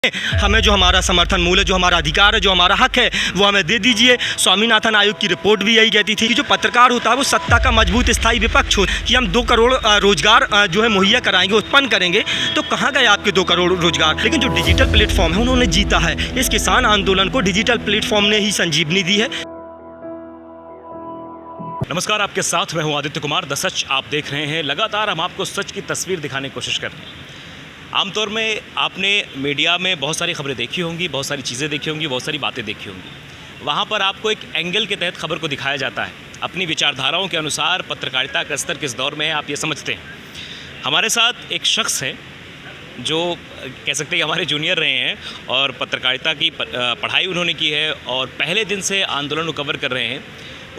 हमें जो हमारा समर्थन मूल्य, जो हमारा अधिकार है, जो हमारा हक है, वो हमें दे दीजिए। स्वामीनाथन आयोग की रिपोर्ट भी यही कहती थी कि जो पत्रकार होता है वो सत्ता का मजबूत स्थायी विपक्ष हो, कि हम 2 करोड़ रोजगार जो है मुहैया कराएंगे, उत्पन्न करेंगे। तो कहाँ गए आपके 2 करोड़ रोजगार? लेकिन जो डिजिटल प्लेटफॉर्म है उन्होंने जीता है। इस किसान आंदोलन को डिजिटल प्लेटफॉर्म ने ही संजीवनी दी है। नमस्कार, आपके साथ मैं हूं आदित्य कुमार। द सच आप देख रहे हैं। लगातार हम आपको सच की तस्वीर दिखाने की कोशिश कर रहे हैं। आमतौर में आपने मीडिया में बहुत सारी खबरें देखी होंगी, बहुत सारी चीज़ें देखी होंगी, बहुत सारी बातें देखी होंगी। वहाँ पर आपको एक एंगल के तहत खबर को दिखाया जाता है। अपनी विचारधाराओं के अनुसार पत्रकारिता का स्तर किस दौर में है, आप ये समझते हैं। हमारे साथ एक शख्स है जो कह सकते हैं हमारे जूनियर रहे हैं और पत्रकारिता की पढ़ाई उन्होंने की है और पहले दिन से आंदोलन को कवर कर रहे हैं।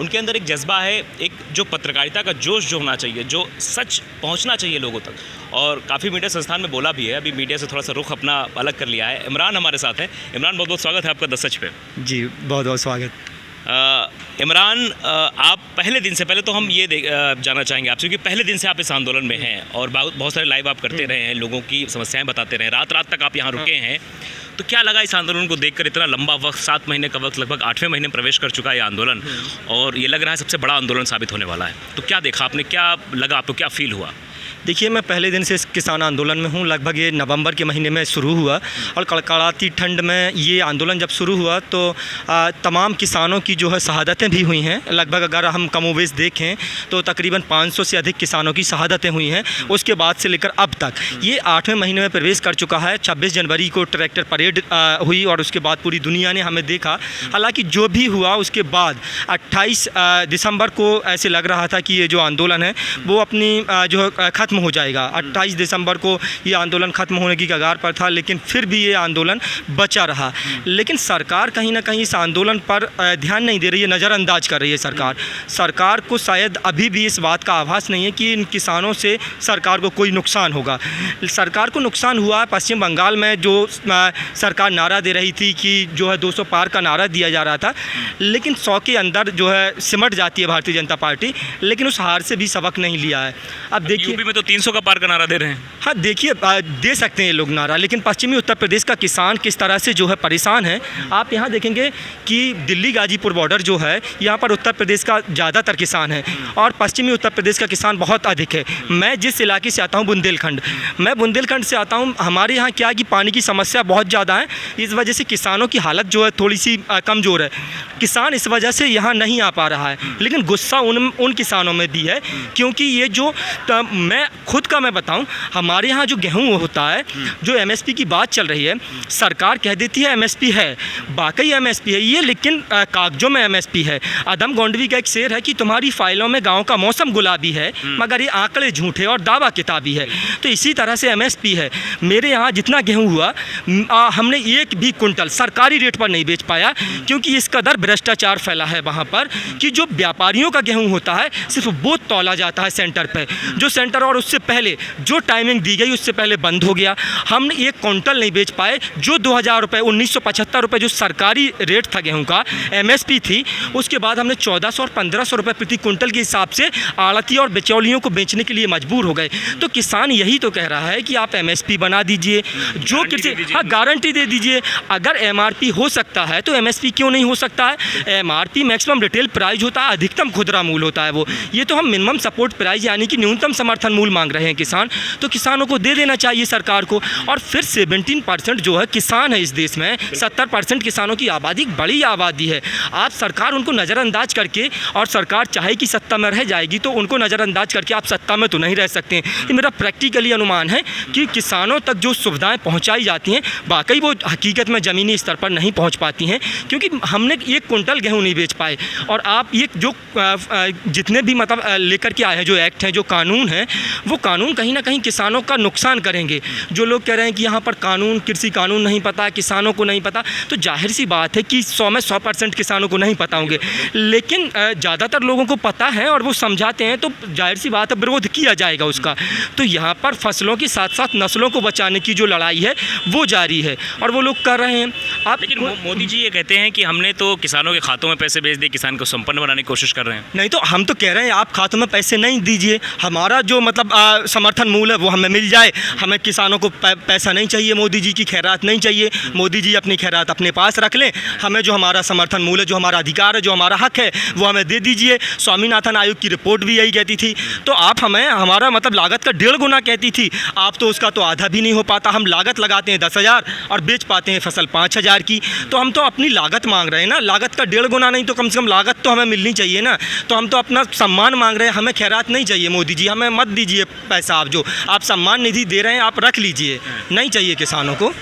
उनके अंदर एक जज्बा है, एक जो पत्रकारिता का जोश जो होना चाहिए, जो सच पहुंचना चाहिए लोगों तक, और काफ़ी मीडिया संस्थान में बोला भी है। अभी मीडिया से थोड़ा सा रुख अपना अलग कर लिया है। इमरान हमारे साथ हैं। इमरान, बहुत बहुत स्वागत है आपका द सच पे। जी, बहुत बहुत स्वागत। इमरान, आप पहले दिन से, पहले तो हम ये जानना चाहेंगे आपसे, क्योंकि पहले दिन से आप इस आंदोलन में हैं और बहुत सारे लाइव आप करते रहे हैं, लोगों की समस्याएं बताते रहे, रात रात तक आप यहाँ रुके हैं। तो क्या लगा इस आंदोलन को देखकर? इतना लंबा वक्त, 7 महीने का वक्त, लगभग 8वें महीने में प्रवेश कर चुका है ये आंदोलन और ये लग रहा है सबसे बड़ा आंदोलन साबित होने वाला है। तो क्या देखा आपने, क्या लगा आपको, क्या फील हुआ? देखिए, मैं पहले दिन से इस किसान आंदोलन में हूँ। लगभग ये नवंबर के महीने में शुरू हुआ और कड़कड़ाती ठंड में ये आंदोलन जब शुरू हुआ तो तमाम किसानों की जो है शहादतें भी हुई हैं। लगभग अगर हम कमोवेश देखें तो तकरीबन 500 से अधिक किसानों की शहादतें हुई हैं। उसके बाद से लेकर अब तक ये 8वें महीने में प्रवेश कर चुका है। 26 जनवरी को ट्रैक्टर परेड हुई और उसके बाद पूरी दुनिया ने हमें देखा। हालाँकि जो भी हुआ उसके बाद 28 दिसंबर को ऐसे लग रहा था कि ये जो आंदोलन है वो अपनी जो ख़त्म हो जाएगा। 28 दिसंबर को ये आंदोलन ख़त्म होने की कगार पर था, लेकिन फिर भी ये आंदोलन बचा रहा। लेकिन सरकार कहीं ना कहीं इस आंदोलन पर ध्यान नहीं दे रही है, नज़रअंदाज कर रही है। सरकार को शायद अभी भी इस बात का आभास नहीं है कि इन किसानों से सरकार को कोई नुकसान होगा। सरकार को नुकसान हुआ पश्चिम बंगाल में, जो सरकार नारा दे रही थी कि जो है 200 पार का नारा दिया जा रहा था, लेकिन 100 के अंदर जो है सिमट जाती है भारतीय जनता पार्टी। लेकिन उस हार से भी सबक नहीं लिया है। अब देखिए, यूपी में तो 300 का पार का नारा दे रहे हैं। हाँ, देखिए, दे सकते हैं ये लोग नारा, लेकिन पश्चिमी उत्तर प्रदेश का किसान किस तरह से जो है परेशान है। आप यहाँ देखेंगे कि दिल्ली गाजीपुर बॉर्डर जो है, यहाँ पर उत्तर प्रदेश का ज़्यादातर किसान है और पश्चिमी उत्तर प्रदेश का किसान बहुत अधिक है। मैं जिस इलाके से आता हूँ बुंदेलखंड, मैं बुंदेलखंड से आता हूँ। हमारे यहाँ क्या है कि पानी की समस्या बहुत ज़्यादा है। इस वजह से किसानों की हालत जो है थोड़ी सी कमज़ोर है। किसान इस वजह से यहाँ नहीं आ पा रहा है, लेकिन गुस्सा उन किसानों में भी है, क्योंकि ये जो मैं खुद का मैं बताऊं, हमारे यहाँ जो गेहूँ होता है, जो एमएसपी की बात चल रही है, सरकार कह देती है एमएसपी है, वाकई एमएसपी है ये, लेकिन कागजों में एमएसपी है। अदम गोंडवी का एक शेर है कि तुम्हारी फाइलों में गांव का मौसम गुलाबी है, मगर ये आंकड़े झूठे और दावा किताबी है। तो इसी तरह से एमएसपी है। मेरे यहाँ जितना गेहूँ हुआ, हमने एक भी कुंटल सरकारी रेट पर नहीं बेच पाया, क्योंकि इस कदर भ्रष्टाचार फैला है वहाँ पर कि जो व्यापारियों का गेहूँ होता है सिर्फ वो तौला जाता है सेंटर पर, जो सेंटर और उससे पहले जो टाइमिंग दी गई उससे पहले बंद हो गया। हमने एक क्विंटल नहीं बेच पाए। जो 2000 रुपये, 1975 रुपये जो सरकारी रेट था गेहूं का, एमएसपी थी, उसके बाद हमने 1400 और 1500 रुपये प्रति क्विंटल के हिसाब से आड़ती और बिचौलियों को बेचने के लिए मजबूर हो गए। तो किसान यही तो कह रहा है कि आप एमएसपी बना दीजिए, जो किसी, हाँ, गारंटी दे दीजिए। अगर एमआरपी हो सकता है तो एमएसपी क्यों नहीं हो सकता है? एमआरपी मैक्सिमम रिटेल प्राइस होता है, अधिकतम खुदरा मूल्य होता है वो। ये तो हम मिनिमम सपोर्ट प्राइस यानी कि न्यूनतम समर्थन मूल्य मांग रहे हैं किसान, तो किसानों को दे देना चाहिए सरकार को। और फिर 17% जो है किसान है इस देश में, 70% किसानों की आबादी, बड़ी आबादी है। आप सरकार उनको नज़रअंदाज करके, और सरकार चाहे कि सत्ता में रह जाएगी तो उनको नज़रअंदाज करके आप सत्ता में तो नहीं रह सकते हैं। ये मेरा प्रैक्टिकली अनुमान है कि किसानों तक जो सुविधाएं पहुंचाई जाती हैं, वाकई वो हकीकत में ज़मीनी स्तर पर नहीं पहुंच पाती हैं, क्योंकि हमने एक कुंटल गेहूँ नहीं बेच पाए। और आप ये जो जितने भी मतलब लेकर के आए हैं, जो एक्ट हैं, जो कानून हैं, वो कानून कहीं ना कहीं किसानों का नुकसान करेंगे। जो लोग कह रहे हैं कि यहाँ पर कानून, कृषि कानून नहीं पता, किसानों को नहीं पता, तो जाहिर सी बात है कि 100 में 100% किसानों को नहीं पता होंगे, लेकिन ज़्यादातर लोगों को पता है और वो समझाते हैं, तो जाहिर सी बात है विरोध किया जाएगा उसका। तो यहाँ पर फसलों के साथ साथ नस्लों को बचाने की जो लड़ाई है वो जारी है और वो लोग कर रहे हैं। आप लेकिन मोदी जी ये कहते हैं कि हमने तो किसानों के खातों में पैसे भेज दिए, किसान को संपन्न बनाने की कोशिश कर रहे हैं। नहीं, तो हम तो कह रहे हैं आप खातों में पैसे नहीं दीजिए। हमारा जो मतलब मतलब समर्थन मूल्य वो हमें मिल जाए। हमें किसानों को पैसा नहीं चाहिए, मोदी जी की खैरात नहीं चाहिए, मोदी जी अपनी खैरात अपने पास रख लें। हमें जो हमारा समर्थन मूल्य, जो हमारा अधिकार है, जो हमारा हक है, वो हमें दे दीजिए। स्वामीनाथन आयोग की रिपोर्ट भी यही कहती थी। तो आप हमें हमारा मतलब लागत का 1.5 गुना कहती थी, आप तो उसका तो आधा भी नहीं हो पाता। हम लागत लगाते हैं 10,000 और बेच पाते हैं फसल 5,000 की। तो हम तो अपनी लागत मांग रहे हैं ना, लागत का 1.5 गुना नहीं तो कम से कम लागत तो हमें मिलनी चाहिए ना। तो हम तो अपना सम्मान मांग रहे हैं, हमें खैरात नहीं चाहिए। मोदी जी हमें मत दीजिए पैसा, आप जो आप सम्मान निधि दे रहे हैं आप रख लीजिए, नहीं चाहिए किसानों को।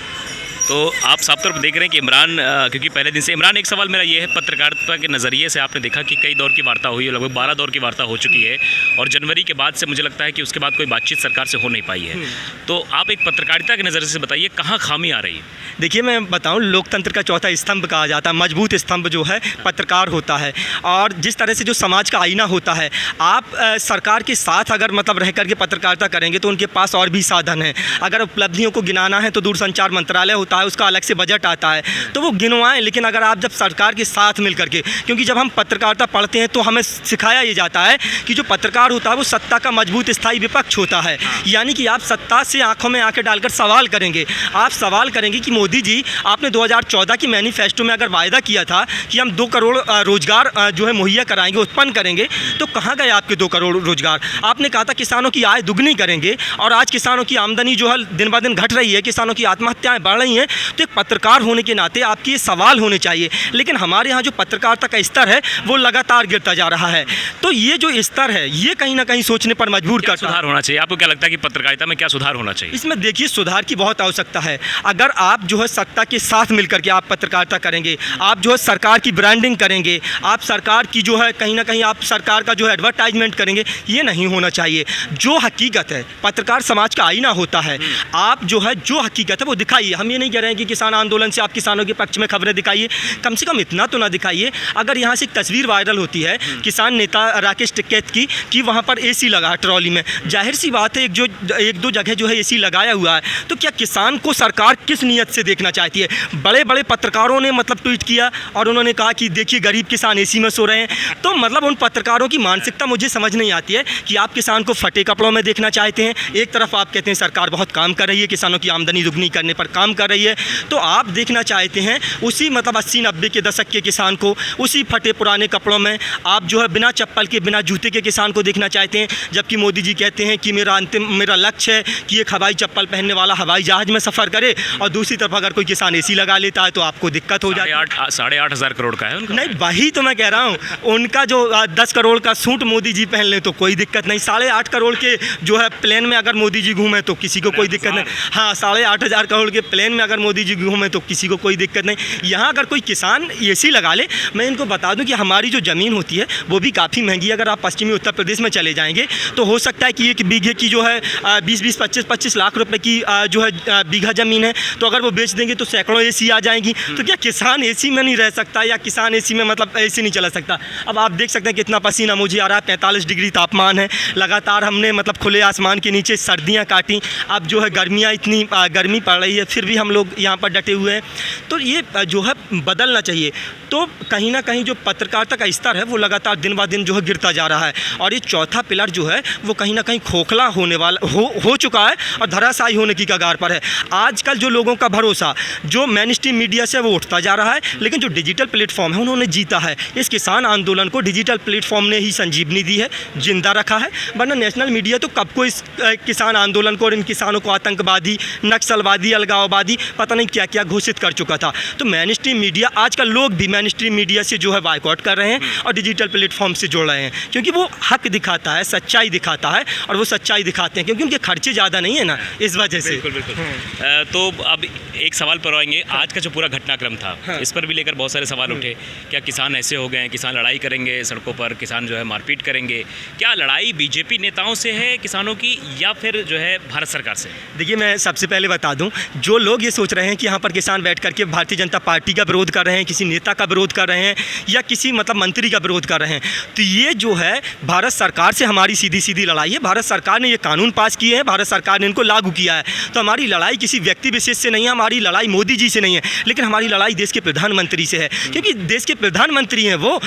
तो आप साफ तौर पर देख रहे हैं कि इमरान, क्योंकि पहले दिन से इमरान, एक सवाल मेरा ये है, पत्रकारिता के नज़रिए से आपने देखा कि कई दौर की वार्ता हुई है, लगभग 12 दौर की वार्ता हो चुकी है और जनवरी के बाद से मुझे लगता है कि उसके बाद कोई बातचीत सरकार से हो नहीं पाई है। तो आप एक पत्रकारिता के नज़रिए से बताइए कहाँ खामी आ रही है? देखिए मैं बताऊं, लोकतंत्र का चौथा स्तंभ कहा जाता है, मजबूत स्तंभ जो है पत्रकार होता है। और जिस तरह से जो समाज का आईना होता है, आप सरकार के साथ अगर मतलब रह करके पत्रकारिता करेंगे तो उनके पास और भी साधन हैं। अगर उपलब्धियों को गिनाना है तो दूरसंचार मंत्रालय होता है, उसका अलग से बजट आता है, तो वो गिनवाएं। लेकिन अगर आप जब सरकार के साथ मिल करके, क्योंकि जब हम पत्रकारिता पढ़ते हैं तो हमें सिखाया ये जाता है कि जो पत्रकार होता है वो सत्ता का मजबूत स्थायी विपक्ष होता है। यानी कि आप सत्ता से आंखों में आंखें डालकर सवाल करेंगे। आप सवाल करेंगे कि मोदी जी, आपने 2014 की मैनिफेस्टो में अगर वायदा किया था कि हम 2 करोड़ रोजगार जो है मुहैया कराएंगे, उत्पन्न करेंगे, तो कहाँ गए आपके 2 करोड़ रोजगार? आपने कहा था किसानों की आय दुगनी करेंगे और आज किसानों की आमदनी जो है दिन ब दिन घट रही है, किसानों की आत्महत्याएं बढ़ रही हैं। तो एक पत्रकार होने के नाते आपके ये सवाल होने चाहिए। लेकिन हमारे यहाँ जो पत्रकारिता का स्तर है वो लगातार गिरता जा रहा है। तो ये जो स्तर है ये कहीं ना कहीं सोचने पर मजबूर करता है। सुधार होना चाहिए। आपको क्या लगता है कि पत्रकारिता में क्या सुधार होना चाहिए? इसमें देखिए सुधार की बहुत आवश्यकता है। अगर आप जो है सत्ता के साथ मिलकर के आप पत्रकारिता करेंगे, आप जो है सरकार की ब्रांडिंग करेंगे, आप सरकार की जो है कहीं ना कहीं आप सरकार का जो है एडवर्टाइजमेंट करेंगे, ये नहीं होना चाहिए। जो हकीकत है, पत्रकार समाज का आईना होता है। आप जो है जो हकीकत है वो दिखाइए। हम ये नहीं कह रहे हैं कि किसान आंदोलन से आप किसानों के पक्ष में खबरें दिखाइए, कम से कम इतना तो ना दिखाइए। अगर यहाँ से एक तस्वीर वायरल होती है किसान नेता राकेश टिकैत की कि वहाँ पर एसी लगा ट्रॉली में, जाहिर सी बात है एक दो जगह जो है एसी लगाया हुआ है, तो क्या किसान को सरकार किस नीयत से देखना चाहती है? बड़े बड़े पत्रकारों ने मतलब ट्वीट किया और उन्होंने कहा कि देखिए गरीब किसान एसी में सो रहे हैं। तो मतलब उन पत्रकारों की मानसिकता मुझे समझ नहीं आती है कि आप किसान को फटे कपड़ों में देखना चाहते हैं। एक तरफ आप कहते हैं सरकार बहुत काम कर रही है, किसानों की आमदनी दुगनी करने पर काम कर रही है, तो आप देखना चाहते हैं उसी मतलब 80-90 के दशक के किसान को, उसी फटे पुराने कपड़ों में आप जो है बिना चप्पल के बिना जूते के किसान को देखना चाहते हैं। जबकि मोदी जी कहते हैं कि मेरा लक्ष्य है कि एक हवाई चप्पल पहनने वाला हवाई जहाज में सफ़र करे, और दूसरी तरफ अगर कोई किसान एसी लगा लेता है तो आपको दिक्कत हो जाती है। 8,500 करोड़ का है उनका। नहीं, वही तो मैं कह रहा हूँ, उनका जो 10 करोड़ का सूट मोदी जी पहन लें तो कोई दिक्कत नहीं। 8.5 करोड़ के जो है प्लेन में अगर मोदी जी घूमें तो किसी को कोई दिक्कत नहीं। हाँ, 8,500 करोड़ के प्लेन में अगर मोदी जी घूमें तो किसी को कोई दिक्कत नहीं। यहाँ अगर कोई किसान एसी लगा ले, मैं इनको बता दूं कि हमारी जो ज़मीन होती है वो भी काफ़ी महंगी है। अगर आप पश्चिमी उत्तर प्रदेश में चले जाएंगे तो हो सकता है कि एक बीघे की जो है 20-20, 25-25 लाख रुपए की जो है बीघा ज़मीन है, तो अगर वो बेच देंगे तो सैकड़ों एसी आ जाएंगी। तो क्या किसान एसी में नहीं रह सकता, या किसान एसी में मतलब एसी नहीं चला सकता? अब आप देख सकते हैं कितना पसीना मुझे आ रहा है, 45 डिग्री तापमान है, लगातार हमने मतलब खुले आसमान के नीचे सर्दियाँ काटी, अब जो है गर्मियाँ इतनी गर्मी पड़ रही है, फिर भी हम लोग यहाँ पर डटे हुए हैं। तो ये जो है बदलना चाहिए। तो कहीं ना कहीं जो पत्रकारिता का स्तर है वो लगातार दिन ब दिन जो है गिरता जा रहा है, और ये चौथा पिलर जो है वो कहीं ना कहीं खोखला होने वाला हो चुका है और धराशायी होने की कगार पर है। आजकल जो लोगों का भरोसा जो मेन स्ट्रीम मीडिया से वो उठता जा रहा है, लेकिन जो डिजिटल प्लेटफॉर्म है उन्होंने जीता है। इस किसान आंदोलन को डिजिटल प्लेटफॉर्म ने ही संजीवनी दी है, जिंदा रखा है, वरना नेशनल मीडिया तो कब को इस किसान आंदोलन को और इन किसानों को आतंकवादी, नक्सलवादी, अलगाववादी, पता नहीं क्या क्या घोषित कर चुका था। तो मेन स्ट्रीम मीडिया, आजकल लोग भी मेन स्ट्रीम मीडिया से जो है बायकॉट कर रहे हैं और डिजिटल प्लेटफॉर्म से जुड़ रहे हैं, क्योंकि वो हक दिखाता है, सच्चाई दिखाता है, और वो सच्चाई दिखाते हैं क्योंकि उनके खर्चे ज़्यादा नहीं है ना, इस वजह से। बिल्कुल। तो अब एक सवाल पर आएंगे। आज का जो पूरा घटनाक्रम था, इस पर भी लेकर बहुत सारे सवाल उठे। क्या किसान ऐसे हो गए हैं, किसान लड़ाई करेंगे सड़कों पर, किसान जो है मारपीट करेंगे? क्या लड़ाई बीजेपी नेताओं से है किसानों की, या फिर जो है भारत सरकार से? देखिए मैं सबसे पहले बता दूं, जो लोग ये सोच रहे हैं कि यहाँ पर किसान बैठ करके भारतीय जनता पार्टी का विरोध कर रहे हैं, किसी नेता का विरोध कर रहे हैं या किसी मतलब मंत्री का विरोध कर रहे हैं। तो ये जो है भारत सरकार से हमारी सीधी सीधी लड़ाई है। भारत सरकार ने ये कानून पास किए हैं, भारत सरकार ने इनको लागू किया है। तो हमारी लड़ाई किसी व्यक्ति विशेष से नहीं है, हमारी लड़ाई मोदी जी से नहीं है, लेकिन हमारी लड़ाई देश के प्रधानमंत्री से है, क्योंकि देश के प्रधानमंत्री हैं वो।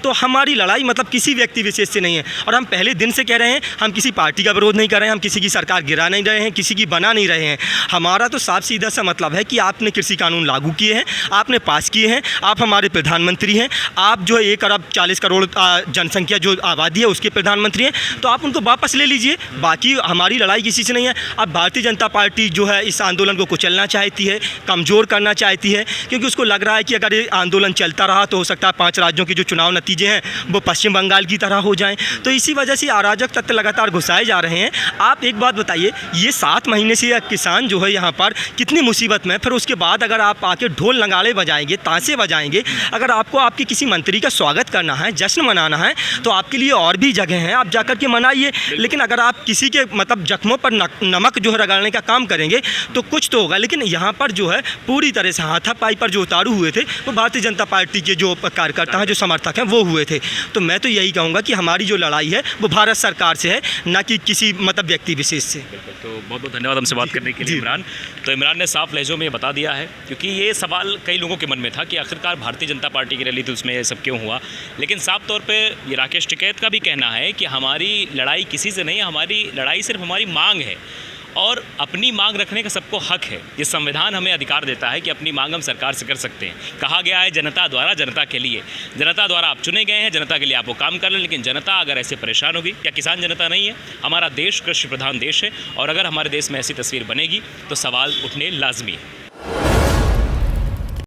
तो हमारी लड़ाई मतलब किसी व्यक्ति विशेष से नहीं है। और हम पहले दिन से कह रहे हैं, हम किसी पार्टी का विरोध नहीं कर रहे हैं, हम किसी की सरकार गिरा नहीं रहे हैं, किसी की बना नहीं रहे हैं। हमारा तो साफ सीधा सा मतलब है कि आपने कृषि कानून लागू किए हैं, आपने पास किए हैं, आप हमारे प्रधानमंत्री हैं, आप जो 1 अरब 40 करोड़ जनसंख्या जो आबादी है उसके प्रधानमंत्री हैं, तो आप उनको वापस ले लीजिए। बाकी हमारी लड़ाई किसी से नहीं है। अब भारतीय जनता पार्टी जो है इस आंदोलन को कुचलना चाहती है, कमज़ोर करना चाहती है, क्योंकि उसको लग रहा है कि अगर ये आंदोलन चलता रहा तो हो सकता है 5 राज्यों के जो चुनाव नतीजे हैं वो पश्चिम बंगाल की तरह हो जाएं। तो इसी वजह से अराजक तत्व लगातार घुसाए जा रहे हैं। आप एक बात बताइए, ये 7 महीने से किसान जो है यहाँ पर कितनी मुसीबत में, फिर उसके बाद अगर आप आके ढोल नगाड़े बजाएंगे, ताशे बजाएंगे, अगर आपको आपके किसी मंत्री का स्वागत करना है, जश्न मनाना है, तो आपके लिए और भी जगह हैं, आप जाकर के मनाइए। लेकिन अगर आप किसी के मतलब जख्मों पर नमक जो है रगड़ने का काम करेंगे तो कुछ तो होगा। लेकिन यहाँ पर जो है पूरी तरह से हाथापाई पर जो उतारू हुए थे वो भारतीय जनता पार्टी के जो कार्यकर्ता हैं, जो समर्थक हैं, वो हुए थे। तो मैं तो यही कहूँगा कि हमारी जो लड़ाई है वो भारत सरकार से है, ना कि किसी मतलब व्यक्ति विशेष से। तो बहुत बहुत धन्यवाद हमसे बात करने के लिए इमरान। तो इमरान ने साफ लहजों में बता दिया है, क्योंकि ये सवाल कई लोगों के मन में था कि आखिरकार भारतीय जनता पार्टी की रैली थी उसमें ये सब क्यों हुआ। लेकिन साफ तौर पे ये राकेश टिकैत का भी कहना है कि हमारी लड़ाई किसी से नहीं है, हमारी लड़ाई सिर्फ हमारी मांग है, और अपनी मांग रखने का सबको हक है। ये संविधान हमें अधिकार देता है कि अपनी मांग हम सरकार से कर सकते हैं। कहा गया है जनता द्वारा जनता के लिए, जनता द्वारा आप चुने गए हैं, जनता के लिए आप वो काम कर लें। लेकिन जनता अगर ऐसे परेशान होगी, क्या किसान जनता नहीं है? हमारा देश कृषि प्रधान देश है, और अगर हमारे देश में ऐसी तस्वीर बनेगी तो सवाल उठने लाजमी है।